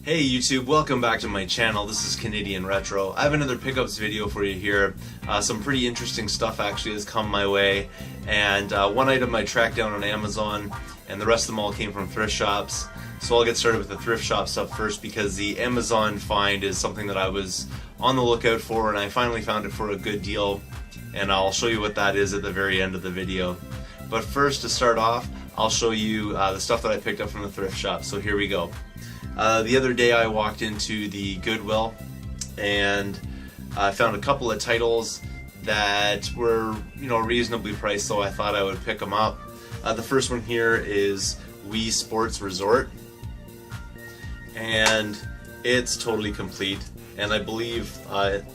Hey YouTube, welcome back to my channel. This is Canadian Retro. I have another pickups video for you here. Some pretty interesting stuff actually has come my way, and one item I tracked down on Amazon, and the rest of them all came from thrift shops. So I'll get started with the thrift shop stuff first, because the Amazon find is something that I was on the lookout for, and I finally found it for a good deal, and I'll show you what that is at the very end of the video. But first, to start off, I'll show you the stuff that I picked up from the thrift shop. So here we go. The other day I walked into the Goodwill and I found a couple of titles that were, reasonably priced, so I thought I would pick them up. The first one here is Wii Sports Resort, and it's totally complete, and I believe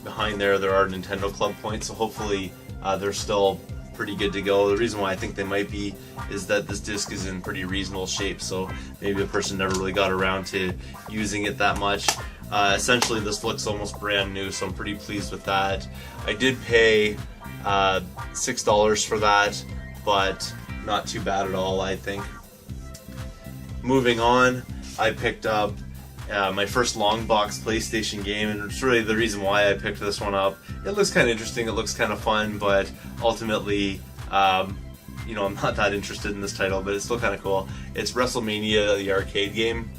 behind there are Nintendo Club points, so hopefully they're still pretty good to go. The reason why I think they might be is that this disc is in pretty reasonable shape, so maybe a person never really got around to using it that much. Essentially this looks almost brand new, so I'm pretty pleased with that. I did pay $6 for that, but not too bad at all, I think. Moving on, I picked up my first long box PlayStation game, and it's really the reason why I picked this one up. It looks kind of interesting, it looks kind of fun, but ultimately, I'm not that interested in this title, but it's still kind of cool. It's WrestleMania, the arcade game.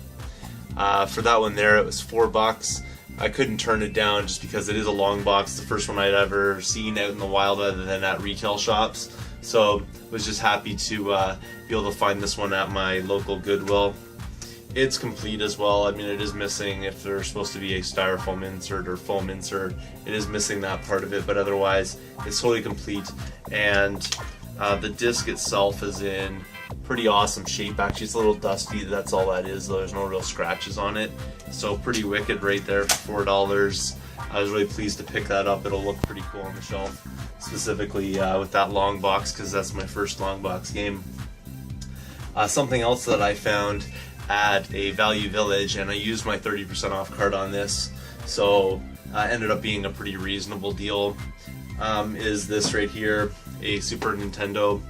For that one there, it was $4. I couldn't turn it down just because it is a long box, the first one I'd ever seen out in the wild other than at retail shops. So was just happy to be able to find this one at my local Goodwill. It's complete as well. I mean, it is missing, if there's supposed to be a styrofoam insert or foam insert, it is missing that part of it, but otherwise it's totally complete. And the disc itself is in pretty awesome shape. Actually, it's a little dusty, that's all that is, though. There's no real scratches on it, so pretty wicked right there for $4. I was really pleased to pick that up. It'll look pretty cool on the shelf, specifically with that long box, because that's my first long box game. Something else that I found at a Value Village, and I used my 30% off card on this, so ended up being a pretty reasonable deal, is this right here, a Super Nintendo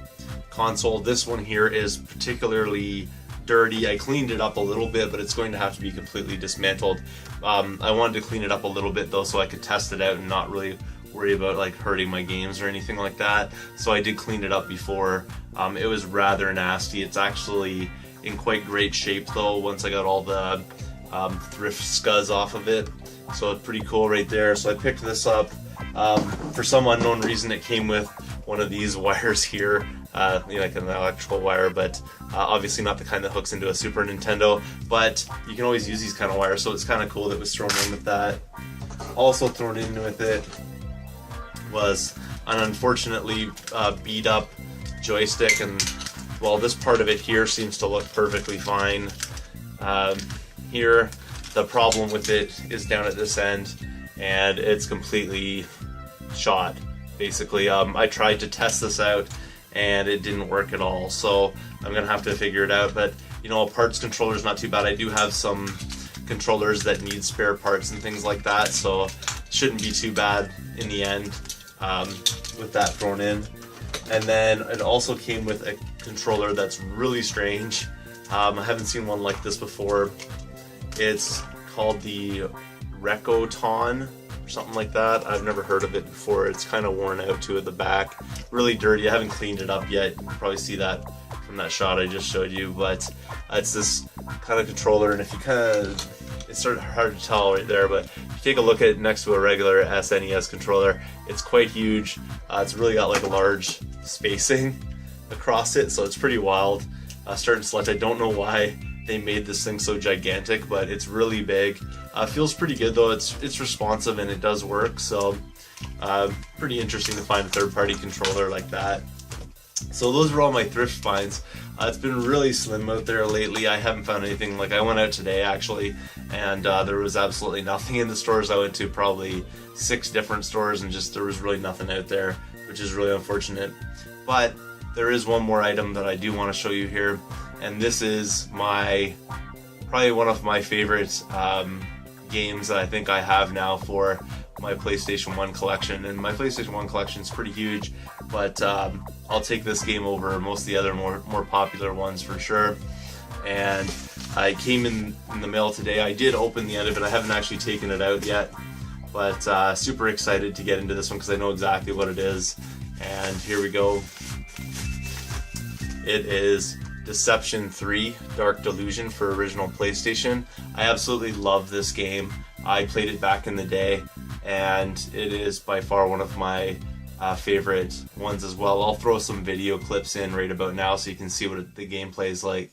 console. This one here is particularly dirty. I cleaned it up a little bit, but it's going to have to be completely dismantled. I wanted to clean it up a little bit though, so I could test it out and not really worry about like hurting my games or anything like that. So I did clean it up before. It was rather nasty. It's actually in quite great shape though, once I got all the thrift scuzz off of it, so it's pretty cool right there. So I picked this up. For some unknown reason it came with one of these wires here, like an electrical wire, but obviously not the kind that hooks into a Super Nintendo, but you can always use these kind of wires, so it's kind of cool that it was thrown in with that. Also thrown in with it was an unfortunately beat up joystick, and well, this part of it here seems to look perfectly fine. Here, the problem with it is down at this end, and it's completely shot, basically. I tried to test this out, and it didn't work at all, so I'm gonna have to figure it out. But, a parts controller is not too bad. I do have some controllers that need spare parts and things like that, so it shouldn't be too bad in the end with that thrown in. And then it also came with a controller that's really strange. I haven't seen one like this before. It's called the Recoton or something like that. I've never heard of it before. It's kind of worn out too at the back. Really dirty. I haven't cleaned it up yet. You can probably see that from that shot I just showed you. But it's this kind of controller, and if you it's sort of hard to tell right there, but if you take a look at it next to a regular SNES controller, it's quite huge. It's really got like a large spacing across it, so it's pretty wild. Starting to select, I don't know why they made this thing so gigantic, but it's really big. Feels pretty good though. It's responsive and it does work, so pretty interesting to find a third-party controller like that. So those are all my thrift finds. It's been really slim out there lately. I haven't found anything. Like, I went out today actually, and there was absolutely nothing in the stores. I went to probably 6 different stores, and there was really nothing out there, which is really unfortunate. But there is one more item that I do want to show you here, and this is probably one of my favorite games that I think I have now for my PlayStation 1 collection. And my PlayStation 1 collection is pretty huge, but I'll take this game over most of the other more popular ones for sure. and it came in the mail today. I did open the end of it. I haven't actually taken it out yet, but super excited to get into this one because I know exactly what it is. And here we go. It is Deception 3 Dark Delusion for original PlayStation. I absolutely love this game. I played it back in the day, and it is by far one of my favorite ones as well. I'll throw some video clips in right about now so you can see what the gameplay is like.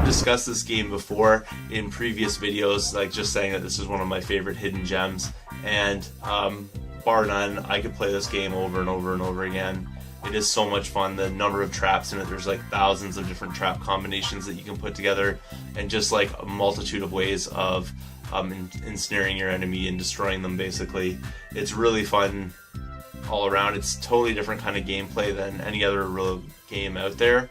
Discussed this game before in previous videos, like just saying that this is one of my favorite hidden gems, and bar none, I could play this game over and over and over again. It is so much fun. The number of traps in it, there's like thousands of different trap combinations that you can put together, and just like a multitude of ways of ensnaring your enemy and destroying them basically. It's really fun all around. It's totally different kind of gameplay than any other real game out there.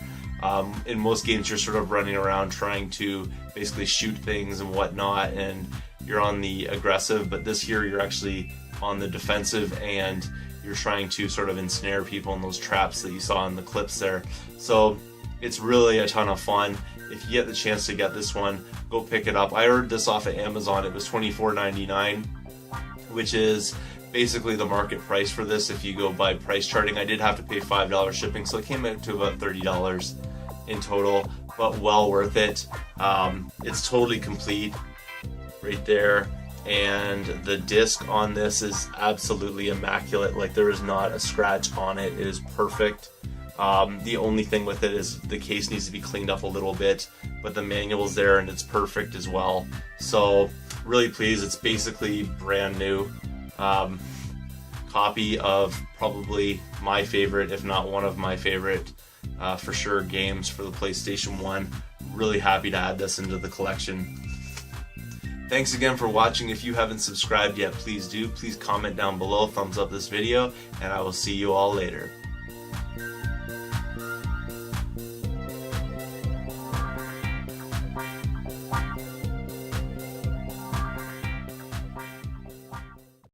In most games you're sort of running around trying to basically shoot things and whatnot, and you're on the aggressive, but this here you're actually on the defensive and you're trying to sort of ensnare people in those traps that you saw in the clips there. So it's really a ton of fun. If you get the chance to get this one, go pick it up. I ordered this off of Amazon. It was $24.99, which is basically the market price for this if you go by price charting. I did have to pay $5 shipping, so it came out to about $30 in total, but well worth it. It's totally complete right there, and the disc on this is absolutely immaculate. Like, there is not a scratch on it. It is perfect. The only thing with it is the case needs to be cleaned up a little bit, but the manual's there and it's perfect as well. So really pleased. It's basically brand new. Copy of probably my favorite, if not one of my favorite for sure games for the PlayStation 1. Really happy to add this into the collection. Thanks again for watching. If you haven't subscribed yet, please do. Please comment down below, thumbs up this video, and I will see you all later.